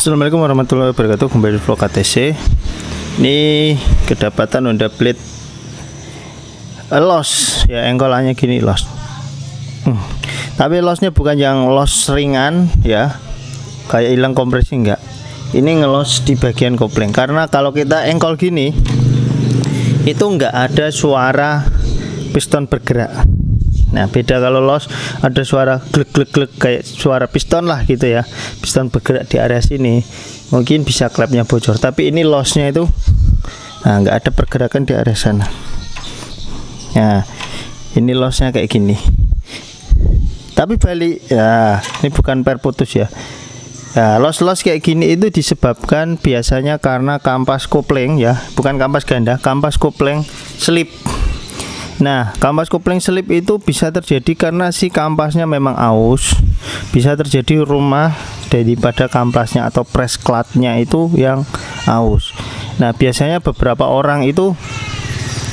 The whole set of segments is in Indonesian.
Assalamualaikum warahmatullahi wabarakatuh. Kembali di vlog KTC. Ini kedapatan Honda Blade loss ya, engkolannya gini loss. Tapi lossnya bukan yang loss ringan ya, kayak hilang kompresi enggak. Ini ngelos di bagian kopling, karena kalau kita engkol gini itu enggak ada suara piston bergerak. Nah, beda kalau loss ada suara glek glek glek kayak suara piston lah gitu ya. Piston bergerak di area sini. Mungkin bisa klepnya bocor, tapi ini lossnya itu nggak ada pergerakan di area sana. Nah, ini lossnya kayak gini. Tapi balik ya, ini bukan per putus ya. Nah, loss kayak gini itu disebabkan biasanya karena kampas kopling ya, bukan kampas ganda, kampas kopling slip. Nah, kampas kopling slip itu bisa terjadi karena si kampasnya memang aus. Bisa terjadi rumah daripada kampasnya atau press cladnya itu yang aus. Nah, biasanya beberapa orang itu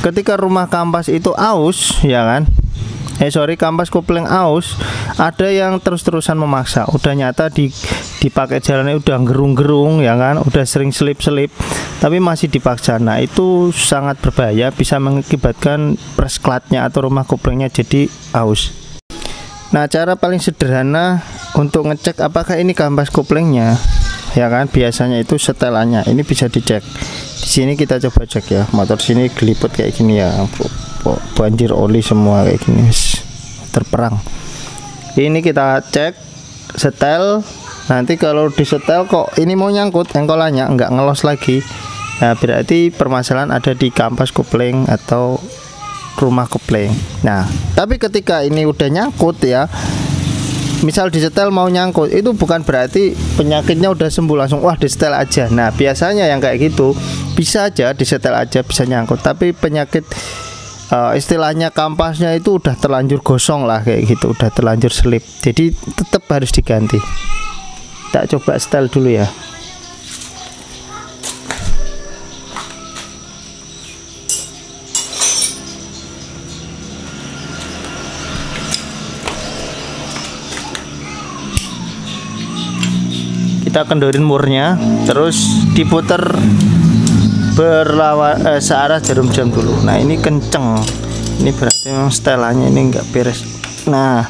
ketika rumah kampas itu aus, ya kan? Kampas kopling aus, ada yang terus-terusan memaksa. Udah nyata dipakai jalannya udah gerung-gerung ya kan, udah sering selip-selip, tapi masih dipaksa. Nah, itu sangat berbahaya, bisa mengakibatkan press cladnya atau rumah koplingnya jadi aus. Nah, cara paling sederhana untuk ngecek apakah ini kampas koplingnya, ya kan, biasanya itu setelannya. Ini bisa dicek. Di sini kita coba cek ya. Motor sini geliput kayak gini ya. Banjir oli semua kayak gini, terperang. Ini kita cek setel. Nanti kalau disetel kok ini mau nyangkut engkolannya, nggak ngelos lagi, nah berarti permasalahan ada di kampas kopling atau rumah kopling. Nah, tapi ketika ini udah nyangkut ya, misal disetel mau nyangkut, itu bukan berarti penyakitnya udah sembuh langsung wah disetel aja. Nah, biasanya yang kayak gitu bisa aja disetel aja bisa nyangkut, tapi penyakit istilahnya kampasnya itu udah terlanjur gosong lah kayak gitu, udah terlanjur selip, jadi tetap harus diganti. Kita coba setel dulu ya. Kita kendorin murnya, terus diputer searah jarum jam dulu. Nah, ini kenceng, ini berarti memang setelannya ini enggak beres. Nah,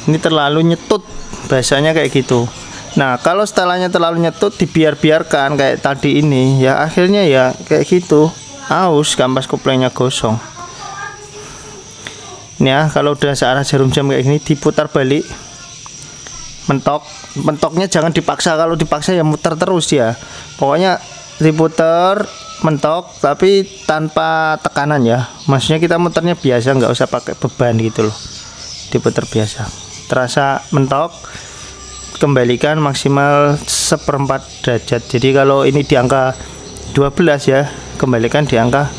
ini terlalu nyetut, bahasanya kayak gitu. Nah, kalau setelannya terlalu nyetut, dibiarkan kayak tadi ini ya, akhirnya ya kayak gitu, aus, kampas koplingnya gosong. Ini ya, kalau udah searah jarum jam kayak gini, diputar balik, mentoknya jangan dipaksa. Kalau dipaksa ya muter terus ya, pokoknya diputer mentok tapi tanpa tekanan ya, maksudnya kita muternya biasa, nggak usah pakai beban gitu loh, diputer biasa. Terasa mentok, kembalikan maksimal 1/4 derajat. Jadi kalau ini di angka 12 ya, kembalikan di angka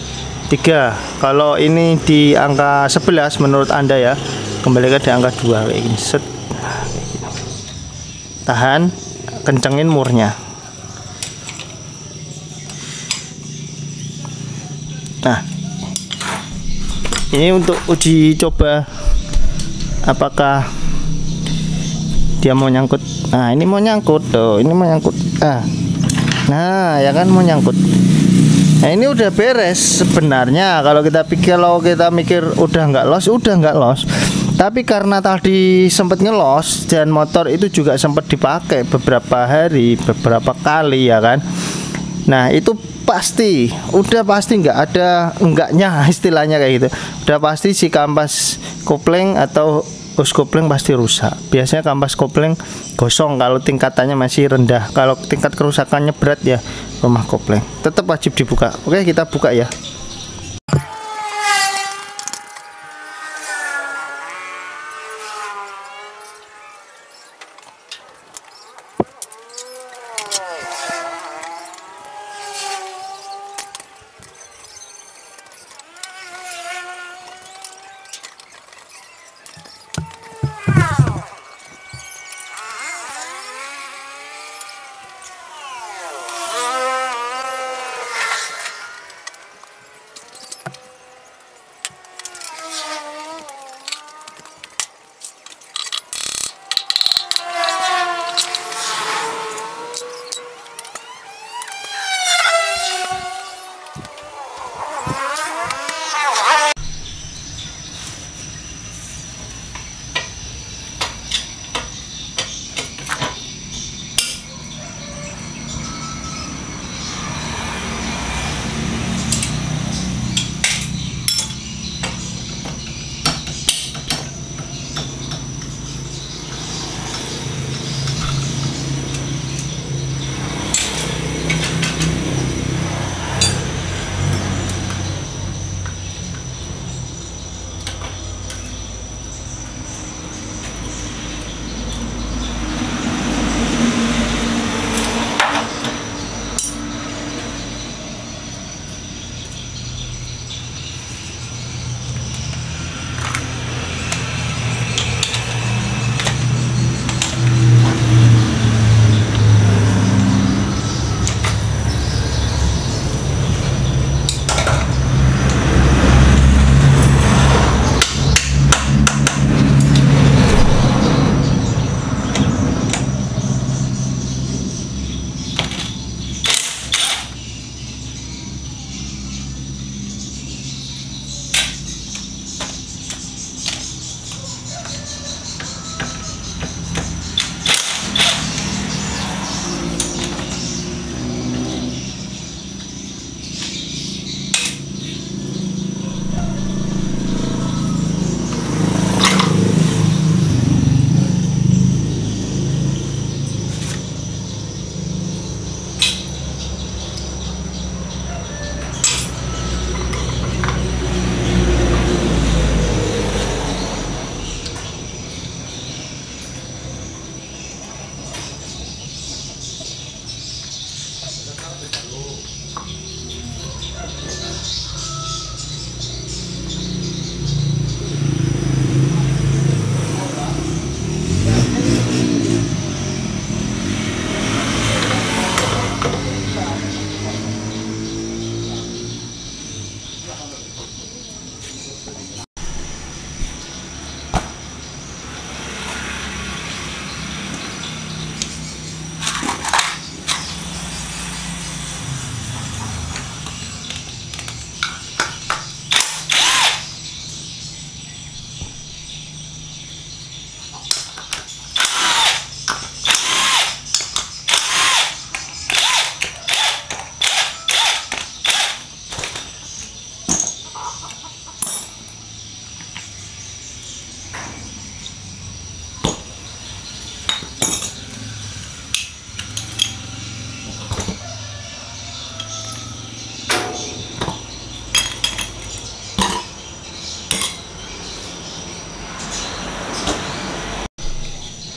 3. Kalau ini di angka 11 menurut Anda ya, kembalikan di angka 2 kayak gini. Set. Tahan, kencengin murnya. Nah, ini untuk uji coba apakah dia mau nyangkut. Nah, ini mau nyangkut tuh, ini mau nyangkut. Nah, ya kan mau nyangkut. Nah, ini udah beres sebenarnya. Kalau kita mikir udah nggak loss, tapi karena tadi sempat ngelos dan motor itu juga sempat dipakai beberapa hari, beberapa kali ya kan. Nah, itu udah pasti nggak ada enggaknya, istilahnya kayak gitu. Udah pasti si kampas kopling atau os kopling pasti rusak. Biasanya kampas kopling gosong kalau tingkatannya masih rendah. Kalau tingkat kerusakannya berat ya, rumah kopling tetap wajib dibuka. Oke, kita buka ya.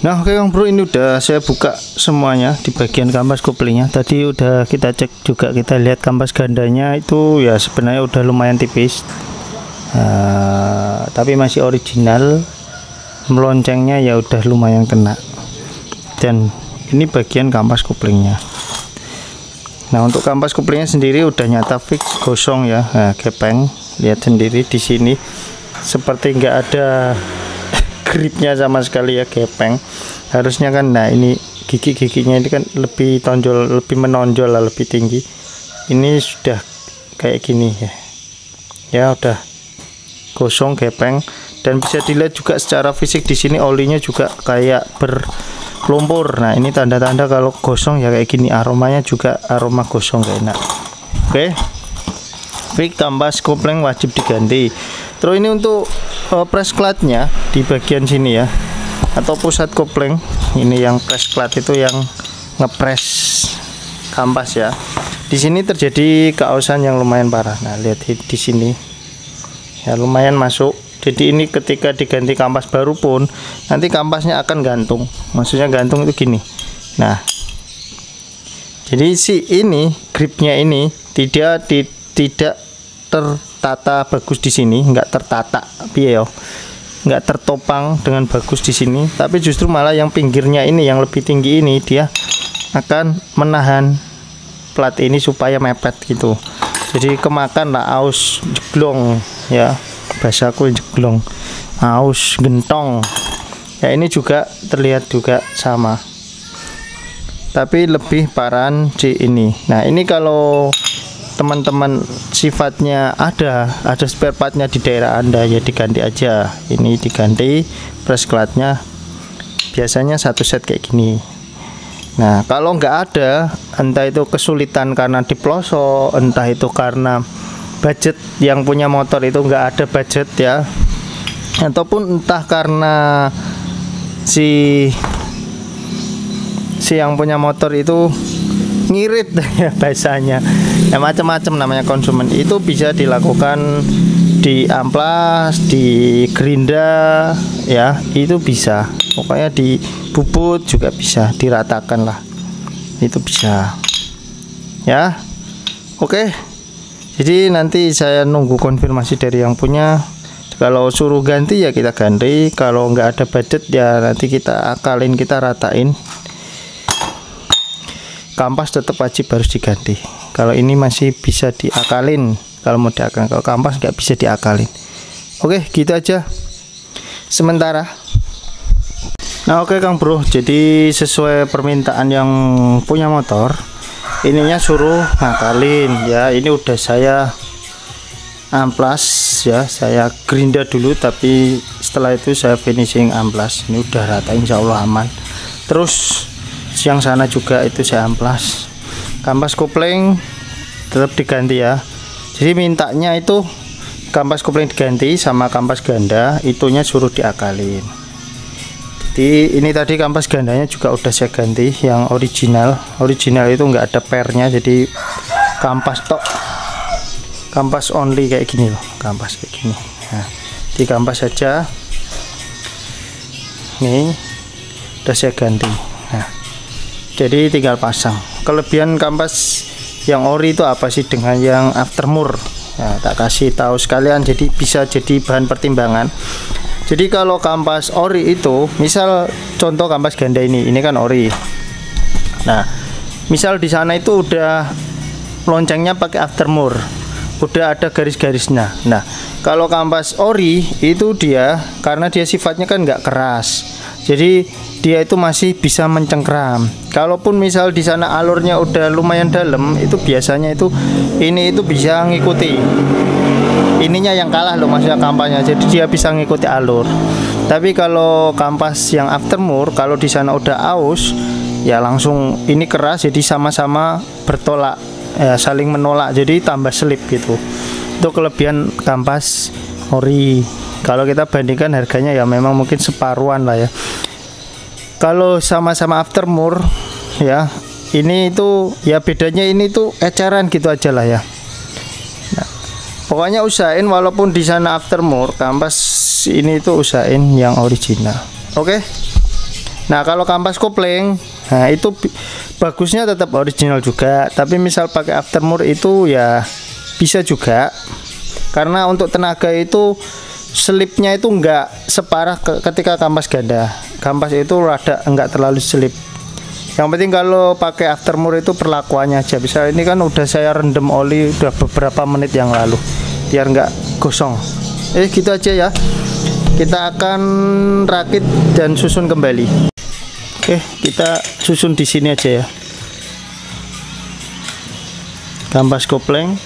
Nah oke Kang Bro, ini udah saya buka semuanya di bagian kampas koplingnya. Tadi udah kita cek juga, kita lihat kampas gandanya itu ya sebenarnya udah lumayan tipis, tapi masih original. Meloncengnya ya udah lumayan kena. Dan ini bagian kampas koplingnya. Nah untuk kampas koplingnya sendiri udah nyata fix gosong ya. Nah, gepeng, lihat sendiri di sini seperti nggak ada gripnya sama sekali ya, gepeng. Harusnya kan, nah ini gigi-giginya ini kan lebih tonjol, lebih menonjol lah, lebih tinggi. Ini sudah kayak gini ya, ya udah gosong, gepeng. Dan bisa dilihat juga secara fisik di sini olinya juga kayak berlumpur. Nah ini tanda-tanda kalau gosong ya kayak gini, aromanya juga aroma gosong, gak enak. Oke, kampas kopling wajib diganti. Terus ini untuk press cladnya di bagian sini ya, atau pusat kopling ini, yang press clad itu yang ngepres kampas ya. Di sini terjadi keausan yang lumayan parah. Nah lihat di sini ya, lumayan masuk. Jadi ini ketika diganti kampas baru pun nanti kampasnya akan gantung. Maksudnya gantung itu gini. Nah jadi si ini gripnya ini tidak tertata bagus di sini, nggak tertata piye yo, nggak tertopang dengan bagus di sini, tapi justru malah yang pinggirnya ini yang lebih tinggi ini dia akan menahan plat ini supaya mepet gitu. Jadi kemakan lah, aus jeglong ya, bahasaku jeglong, aus gentong ya. Ini juga terlihat juga sama, tapi lebih parahan di ini. Nah ini kalau teman-teman sifatnya ada spare partnya di daerah Anda ya diganti aja. Ini diganti press cladnya, biasanya satu set kayak gini. Nah kalau nggak ada, entah itu kesulitan karena di pelosok, entah itu karena budget, yang punya motor itu nggak ada budget ya, ataupun entah karena si yang punya motor itu ngirit ya bahasanya ya, macam-macam namanya konsumen, itu bisa dilakukan di amplas, di gerinda ya, itu bisa. Pokoknya di bubut juga bisa, diratakan lah, itu bisa ya. Oke, jadi nanti saya nunggu konfirmasi dari yang punya. Kalau suruh ganti ya kita ganti, kalau nggak ada budget ya nanti kita akalin, kita ratain. Kampas tetap wajib harus diganti. Kalau ini masih bisa diakalin, kalau mau diakalin. Kalau kampas nggak bisa diakalin. Oke, gitu aja sementara. Nah oke Kang Bro, jadi sesuai permintaan yang punya motor, ininya suruh ngakalin ya. Ini udah saya amplas ya, saya gerinda dulu, tapi setelah itu saya finishing amplas. Ini udah rata, insya Allah aman. Terus yang sana juga itu saya amplas. Kampas kopling tetap diganti ya. Jadi mintanya itu kampas kopling diganti sama kampas ganda, itunya suruh diakalin. Jadi ini tadi kampas gandanya juga udah saya ganti, yang original itu nggak ada pernya, jadi kampas tok, kampas only kayak gini loh, kampas kayak gini. Nah di kampas saja nih udah saya ganti. Nah jadi tinggal pasang. Kelebihan kampas yang ori itu apa sih dengan yang aftermur. Nah, tak kasih tahu sekalian jadi bisa jadi bahan pertimbangan. Jadi kalau kampas ori itu, misal contoh kampas ganda ini kan ori. Nah, misal di sana itu udah loncengnya pakai aftermur, udah ada garis-garisnya. Nah, kalau kampas ori itu dia karena dia sifatnya kan nggak keras, jadi dia itu masih bisa mencengkram. Kalaupun misal di sana alurnya udah lumayan dalam, itu biasanya itu ini itu bisa ngikuti. Ininya yang kalah loh maksudnya kampasnya, jadi dia bisa ngikuti alur. Tapi kalau kampas yang aftermur, kalau di sana udah aus, ya langsung ini keras, jadi sama-sama bertolak, ya, saling menolak, jadi tambah selip gitu. Itu kelebihan kampas ori. Kalau kita bandingkan harganya ya memang mungkin separuhan lah ya. Kalau sama-sama aftermur ya, ini itu ya bedanya ini tuh eceran gitu aja lah ya. Nah, pokoknya usahain walaupun di sana aftermur, kampas ini itu usahain yang original. Oke. Nah, kalau kampas kopling, nah itu bagusnya tetap original juga, tapi misal pakai aftermur itu ya bisa juga. Karena untuk tenaga itu selipnya itu enggak separah ketika kampas ganda. Kampas itu rada enggak terlalu selip. Yang penting kalau pakai aftermur itu perlakuannya aja. Bisa ini kan udah saya rendam oli udah beberapa menit yang lalu biar enggak gosong. Gitu aja ya. Kita akan rakit dan susun kembali. Oke, kita susun di sini aja ya. Kampas kopling,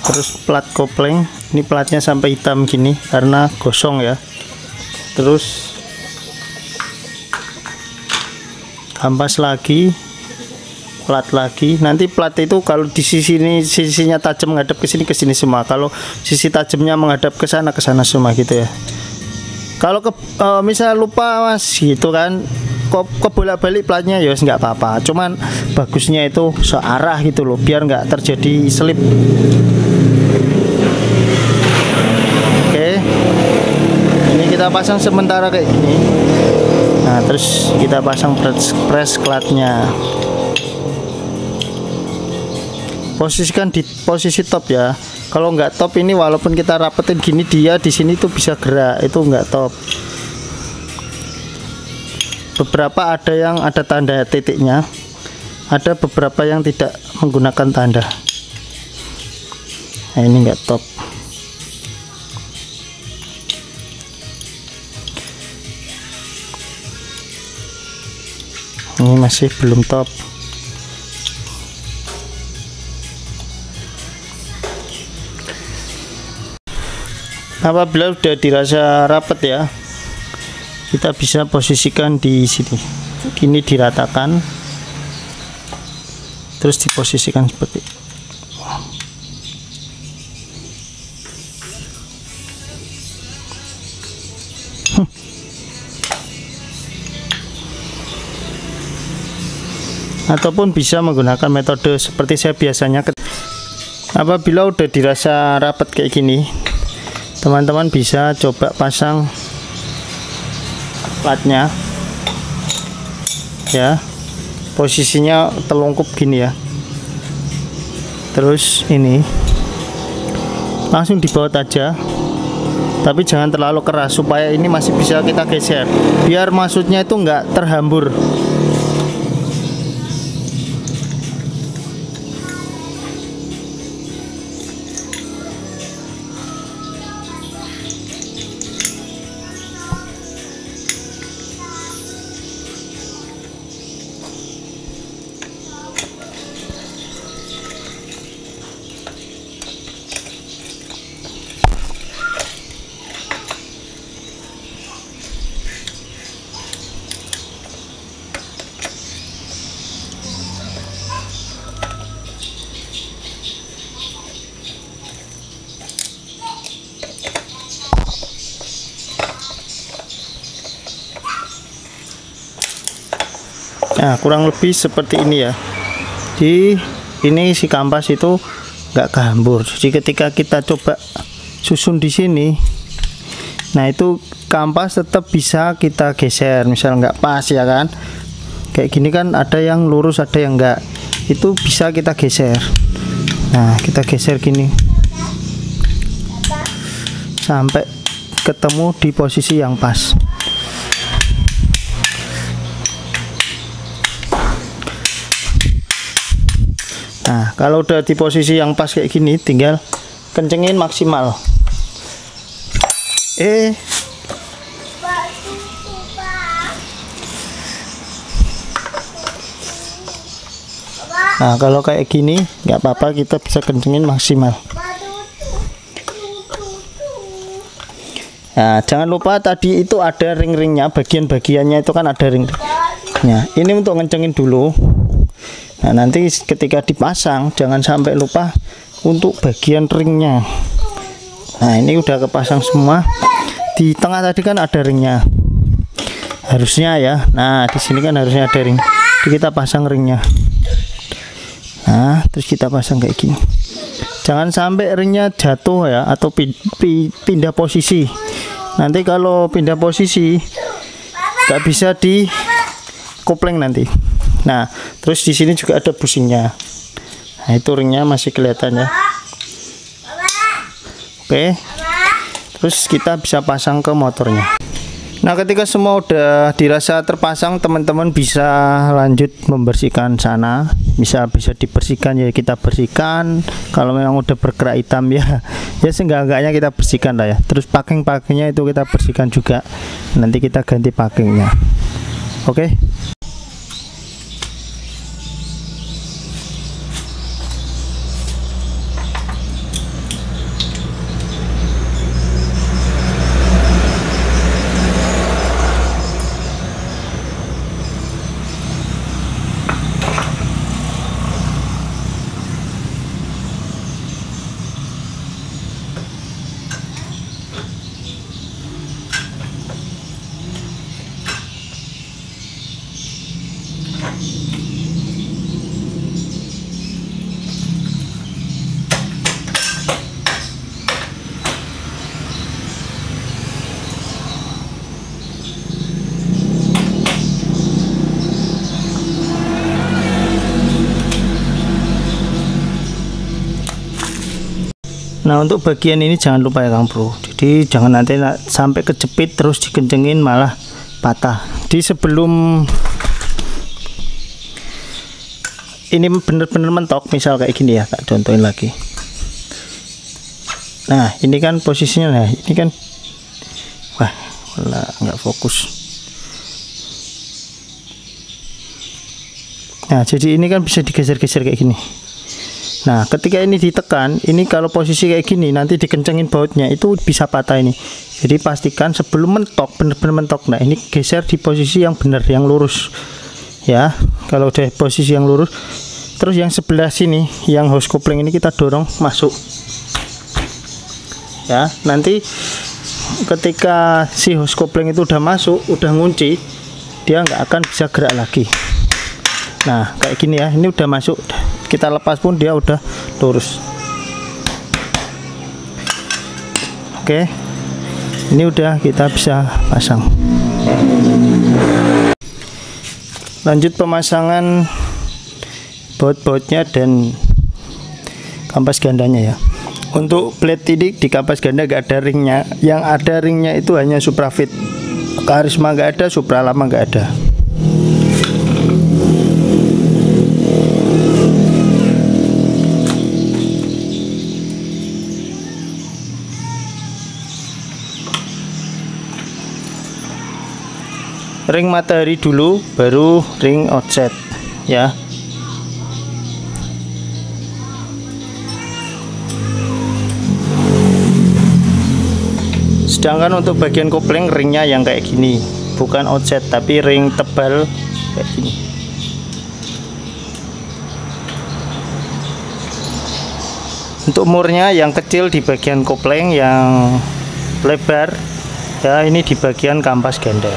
terus plat kopling. Ini platnya sampai hitam gini karena gosong ya. Terus kampas lagi, plat lagi. Nanti plat itu kalau di sisi ini sisinya tajam menghadap ke sini semua. Kalau sisi tajamnya menghadap ke sana semua gitu ya. Kalau misal lupa mas gitu kan, kebolak-balik platnya ya nggak apa-apa. Cuman bagusnya itu searah gitu loh, biar nggak terjadi selip. Oke, ini kita pasang sementara kayak gini. Nah, terus kita pasang press klatnya. Posisikan di posisi top ya. Kalau nggak top ini walaupun kita rapetin gini, dia di sini tuh bisa gerak, itu nggak top. Beberapa ada yang ada tanda titiknya, ada beberapa yang tidak menggunakan tanda. Nah, ini nggak top. Ini masih belum top. Apabila sudah dirasa rapat ya, kita bisa posisikan di sini. Gini diratakan, terus diposisikan seperti ini. Ataupun bisa menggunakan metode seperti saya biasanya. Apabila udah dirasa rapat kayak gini, teman-teman bisa coba pasang platnya ya, posisinya telungkup gini ya, terus ini langsung dibaut aja, tapi jangan terlalu keras supaya ini masih bisa kita geser biar maksudnya itu enggak terhambur. Nah, kurang lebih seperti ini ya. Di ini si kampas itu nggak kehambur. Jadi ketika kita coba susun di sini, nah itu kampas tetap bisa kita geser. Misal nggak pas ya kan, kayak gini kan ada yang lurus, ada yang enggak. itu bisa kita geser. Nah, kita geser gini sampai ketemu di posisi yang pas. Nah, kalau udah di posisi yang pas kayak gini, tinggal kencengin maksimal. Nah, kalau kayak gini nggak apa-apa, kita bisa kencengin maksimal. Nah, jangan lupa tadi itu ada ring-ringnya, bagian-bagiannya itu kan ada ring. Nah, ini untuk ngencengin dulu. Nah, nanti ketika dipasang jangan sampai lupa untuk bagian ringnya. Nah, ini udah kepasang semua. Di tengah tadi kan ada ringnya, harusnya ya. Nah, di sini kan harusnya ada ring. Jadi kita pasang ringnya. Nah, terus kita pasang kayak gini. Jangan sampai ringnya jatuh ya, atau pindah posisi. Nanti kalau pindah posisi nggak bisa di kopleng nanti. Nah, terus di sini juga ada bushingnya. Nah, itu ringnya masih kelihatan ya. Oke. Terus kita bisa pasang ke motornya. Nah, ketika semua udah dirasa terpasang, teman-teman bisa lanjut membersihkan sana. Bisa dibersihkan ya, kita bersihkan. Kalau memang udah bergerak hitam ya seenggak-enggaknya kita bersihkan lah ya. Terus packing-packingnya itu kita bersihkan juga. Nanti kita ganti packingnya. Oke. Nah, untuk bagian ini jangan lupa ya Kang Bro. Jadi jangan nanti sampai kejepit terus dikencengin malah patah. Di sebelum ini bener-bener mentok, misal kayak gini ya, tak contohin lagi. Nah, ini kan posisinya, nah ini kan, wah, nggak fokus. Nah, jadi ini kan bisa digeser-geser kayak gini. Nah, ketika ini ditekan, ini kalau posisi kayak gini, nanti dikencengin bautnya, itu bisa patah ini. Jadi pastikan sebelum mentok, bener-bener mentok. Nah, ini geser di posisi yang benar, yang lurus. Ya, kalau udah posisi yang lurus, terus yang sebelah sini, yang hose coupling ini kita dorong masuk. Ya, nanti ketika si hose coupling itu udah masuk, udah ngunci, dia nggak akan bisa gerak lagi. Nah, kayak gini ya, ini udah masuk. Kita lepas pun dia udah lurus. Oke, ini udah kita bisa pasang. Lanjut pemasangan baut-bautnya dan kampas gandanya ya. Untuk blade ini di kampas ganda gak ada ringnya. Yang ada ringnya itu hanya Suprafit. Karisma gak ada, Supralama gak ada. Ring matahari dulu, baru ring outset ya. Sedangkan untuk bagian kopling ringnya yang kayak gini, bukan outset tapi ring tebal kayak gini. Untuk murnya yang kecil di bagian kopling, yang lebar ya ini di bagian kampas ganda.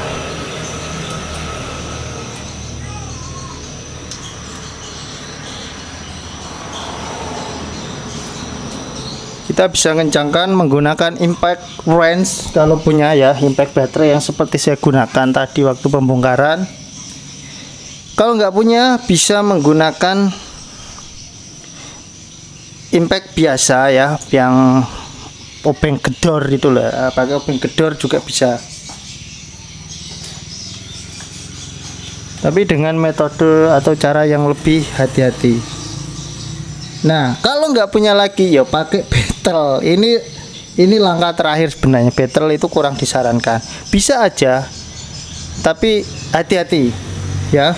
Kita bisa kencangkan menggunakan impact wrench kalau punya ya, impact baterai yang seperti saya gunakan tadi waktu pembongkaran. Kalau nggak punya, bisa menggunakan impact biasa ya, yang obeng gedor itu lah, pakai obeng gedor juga bisa. Tapi dengan metode atau cara yang lebih hati-hati. Nah, kalau nggak punya lagi ya pakai betel. Ini langkah terakhir sebenarnya. Betel itu kurang disarankan. Bisa aja, tapi hati-hati ya.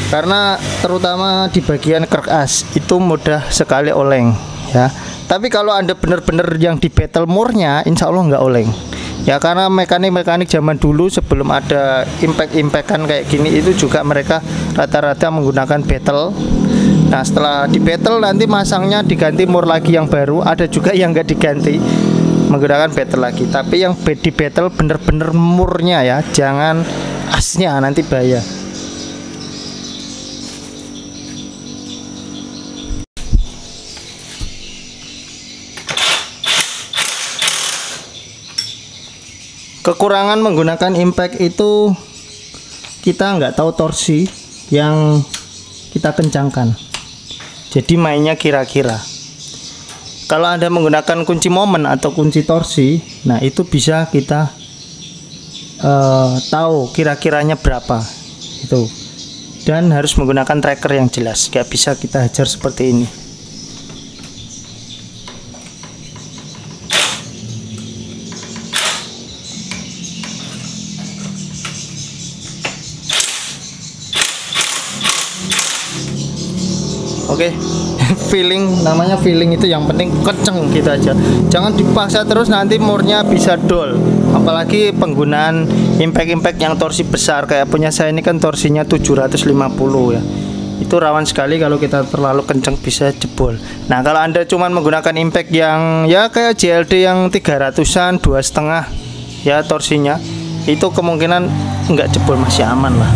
Karena terutama di bagian krek as itu mudah sekali oleng ya. Tapi kalau Anda benar-benar yang di betel murnya, insya Allah nggak oleng. Ya karena mekanik-mekanik zaman dulu sebelum ada impact-impactan kayak gini itu juga mereka rata-rata menggunakan betel. Nah setelah di betel nanti masangnya diganti mur lagi yang baru. Ada juga yang nggak diganti menggunakan betel lagi. Tapi yang di betel bener-bener murnya ya, jangan asnya, nanti bahaya. Kekurangan menggunakan impact itu kita nggak tahu torsi yang kita kencangkan. Jadi mainnya kira-kira. Kalau Anda menggunakan kunci momen atau kunci torsi, nah itu bisa kita tahu kira-kiranya berapa itu. Dan harus menggunakan tracker yang jelas. Nggak bisa kita hajar seperti ini. Oke, feeling, namanya feeling itu yang penting kenceng gitu aja. Jangan dipaksa terus, nanti murnya bisa dol. Apalagi penggunaan impact-impact yang torsi besar kayak punya saya ini kan torsinya 750 ya. Itu rawan sekali kalau kita terlalu kenceng bisa jebol. Nah, kalau Anda cuma menggunakan impact yang ya kayak JLD yang 300-an, 2,5 ya torsinya, itu kemungkinan nggak jebol, masih aman lah.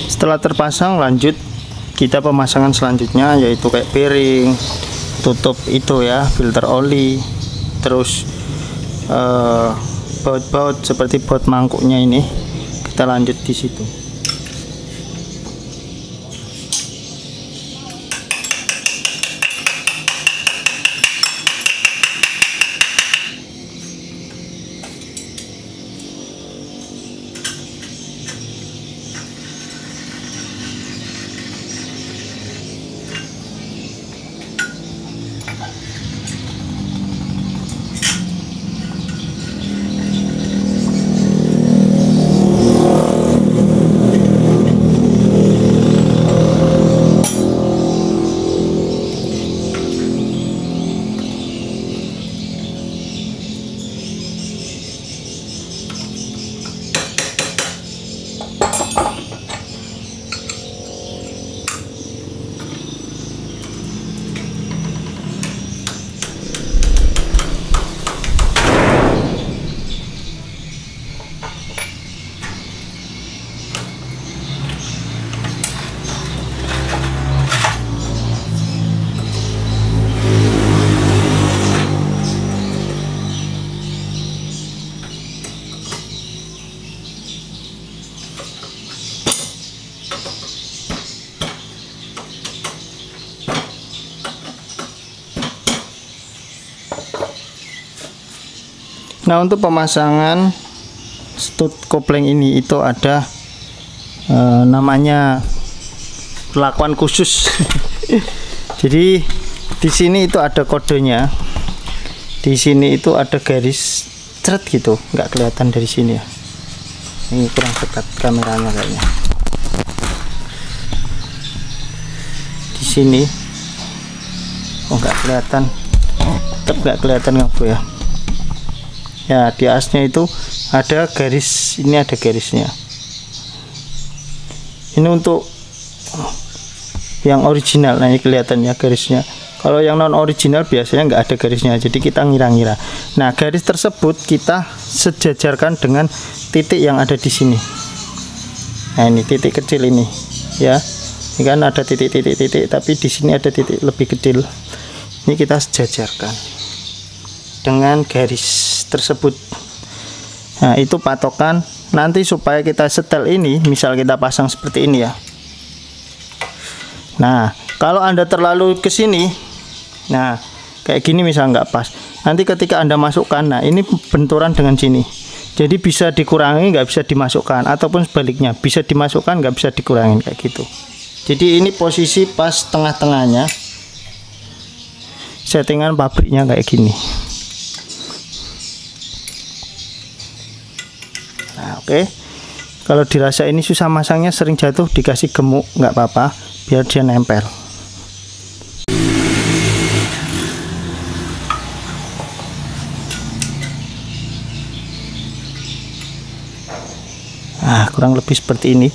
Setelah terpasang, lanjut kita pemasangan selanjutnya, yaitu kayak piring, tutup itu ya, filter oli, terus baut-baut seperti baut mangkuknya ini kita lanjut di situ. Nah, untuk pemasangan stud kopling ini itu ada namanya perlakuan khusus. Jadi di sini itu ada kodenya. Di sini itu ada garis ceret gitu, nggak kelihatan dari sini ya. Ini kurang dekat kameranya kayaknya. Di sini, oh nggak kelihatan, tetap nggak kelihatan nggak Bu ya. Ya, di asnya itu ada garis, ini ada garisnya. Ini untuk yang original, nah ini kelihatan ya garisnya. Kalau yang non original biasanya nggak ada garisnya, jadi kita ngira-ngira. Nah, garis tersebut kita sejajarkan dengan titik yang ada di sini. Nah, ini titik kecil ini, ya. Ini kan ada titik-titik-titik, tapi di sini ada titik lebih kecil. Ini kita sejajarkan dengan garis tersebut. Nah, itu patokan nanti supaya kita setel ini, misal kita pasang seperti ini ya. Nah, kalau Anda terlalu ke sini, nah kayak gini misal nggak pas. Nanti ketika Anda masukkan, nah ini benturan dengan sini. Jadi bisa dikurangi, nggak bisa dimasukkan, ataupun sebaliknya, bisa dimasukkan, nggak bisa dikurangin kayak gitu. Jadi ini posisi pas tengah-tengahnya. Settingan pabriknya kayak gini. Nah, oke. Kalau dirasa ini susah masangnya, sering jatuh, dikasih gemuk nggak apa-apa, biar dia nempel. Nah, kurang lebih seperti ini.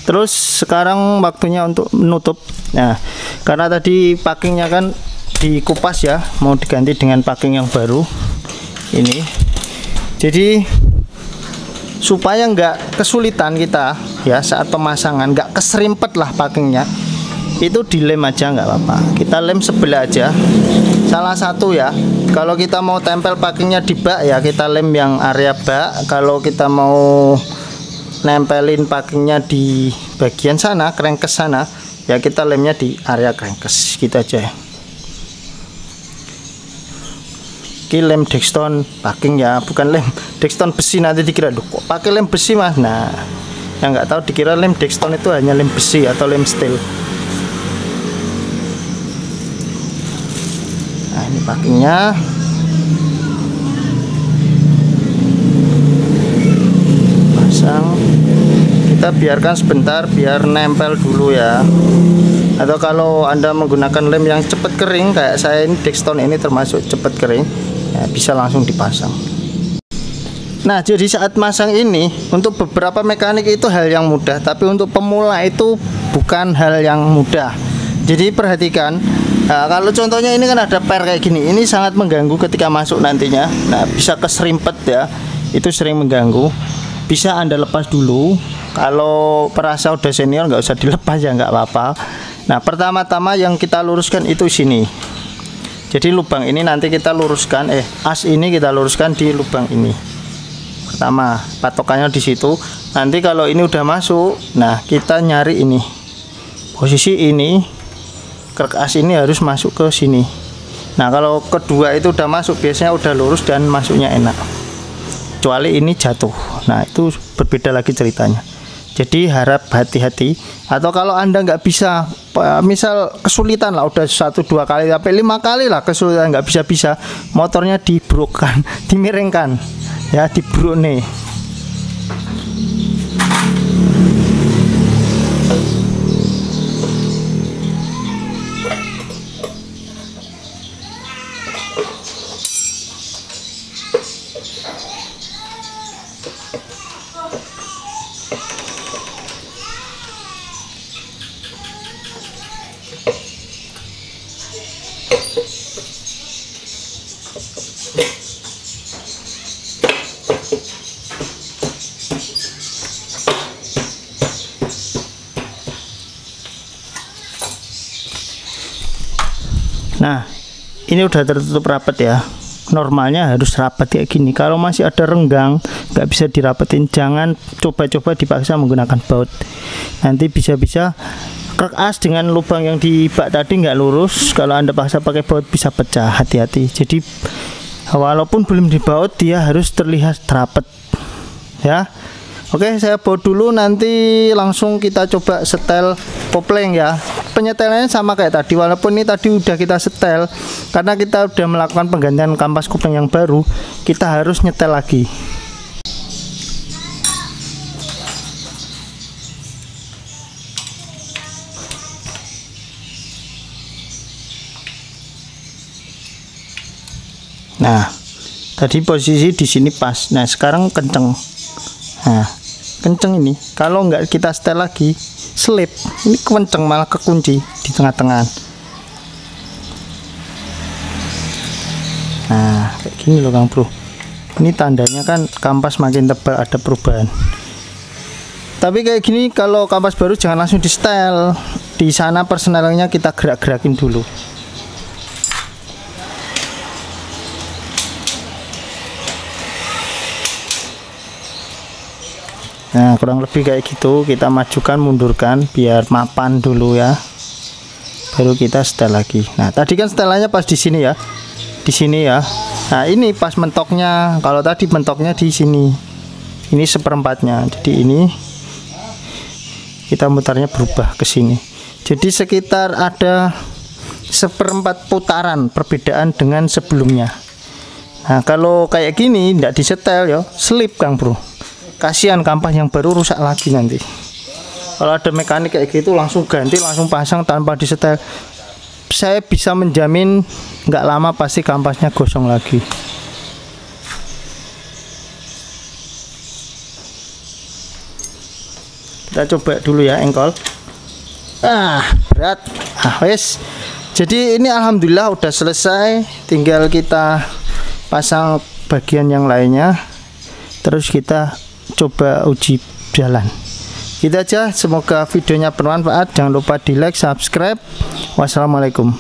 Terus sekarang waktunya untuk menutup. Nah, karena tadi packingnya kan dikupas ya, mau diganti dengan packing yang baru ini. Jadi supaya nggak kesulitan kita ya saat pemasangan, nggak keserimpet lah packingnya, itu dilem aja nggak apa-apa. Kita lem sebelah aja, salah satu ya. Kalau kita mau tempel packingnya di bak ya, kita lem yang area bak. Kalau kita mau nempelin packingnya di bagian sana, crankcase sana ya, kita lemnya di area crankcase gitu aja. Ini lem Dexton packing ya, bukan lem Dexton besi. Nanti dikira, duh kok pakai lem besi mas. Nah, yang nggak tahu dikira lem Dexton itu hanya lem besi atau lem steel. Nah, ini packingnya. Pasang, kita biarkan sebentar biar nempel dulu ya. Atau kalau Anda menggunakan lem yang cepat kering kayak saya ini, Dexton ini termasuk cepat kering ya, bisa langsung dipasang. Nah, jadi saat masang ini untuk beberapa mekanik itu hal yang mudah, tapi untuk pemula itu bukan hal yang mudah. Jadi perhatikan, nah, kalau contohnya ini kan ada per kayak gini, ini sangat mengganggu ketika masuk nantinya. Nah, bisa keserimpet ya, itu sering mengganggu. Bisa Anda lepas dulu. Kalau perasa udah senior nggak usah dilepas ya, nggak apa-apa. Nah, pertama-tama yang kita luruskan itu sini. Jadi lubang ini nanti kita luruskan, as ini kita luruskan di lubang ini. Pertama, patokannya di situ. Nanti kalau ini udah masuk, nah kita nyari ini. Posisi ini, krek as ini harus masuk ke sini. Nah, kalau kedua itu udah masuk, biasanya udah lurus dan masuknya enak. Kecuali ini jatuh, nah itu berbeda lagi ceritanya. Jadi harap hati-hati. Atau kalau Anda nggak bisa, misal kesulitan lah, udah 1-2 kali sampai 5 kali lah kesulitan nggak bisa, motornya dibrokkan, dimiringkan ya, dibrok nih. Nah, ini udah tertutup rapat ya. Normalnya harus rapat kayak gini. Kalau masih ada renggang, nggak bisa dirapetin, jangan coba-coba dipaksa menggunakan baut. Nanti bisa-bisa krek as dengan lubang yang di bak tadi nggak lurus. Kalau Anda paksa pakai baut bisa pecah. Hati-hati. Jadi walaupun belum dibaut, dia harus terlihat rapat ya. Oke, saya baut dulu, nanti langsung kita coba setel kopling ya. Penyetelannya sama kayak tadi, walaupun ini tadi udah kita setel, karena kita udah melakukan penggantian kampas kopling yang baru, kita harus nyetel lagi. Nah, tadi posisi di sini pas. Nah, sekarang kenceng. Nah, kenceng ini. Kalau nggak kita setel lagi, selip. Ini kenceng malah kekunci di tengah-tengah. Nah, kayak gini loh Kang Bro. Ini tandanya kan kampas makin tebal, ada perubahan. Tapi kayak gini kalau kampas baru jangan langsung di setel. Di sana persnelingnya kita gerak-gerakin dulu. Nah kurang lebih kayak gitu, kita majukan mundurkan biar mapan dulu ya, baru kita setel lagi. Nah tadi kan setelannya pas di sini ya, di sini ya. Nah ini pas mentoknya, kalau tadi mentoknya di sini, ini seperempatnya, jadi ini kita mutarnya berubah ke sini, jadi sekitar ada seperempat putaran perbedaan dengan sebelumnya. Nah kalau kayak gini tidak disetel ya, selip Kang Bro, kasihan kampas yang baru rusak lagi nanti. Kalau ada mekanik kayak gitu langsung ganti, langsung pasang tanpa disetel, saya bisa menjamin nggak lama pasti kampasnya gosong lagi. Kita coba dulu ya engkol. Berat. Wes. Jadi ini alhamdulillah udah selesai, tinggal kita pasang bagian yang lainnya, terus kita coba uji jalan. Gitu aja, semoga videonya bermanfaat. Jangan lupa di like, subscribe. Wassalamualaikum.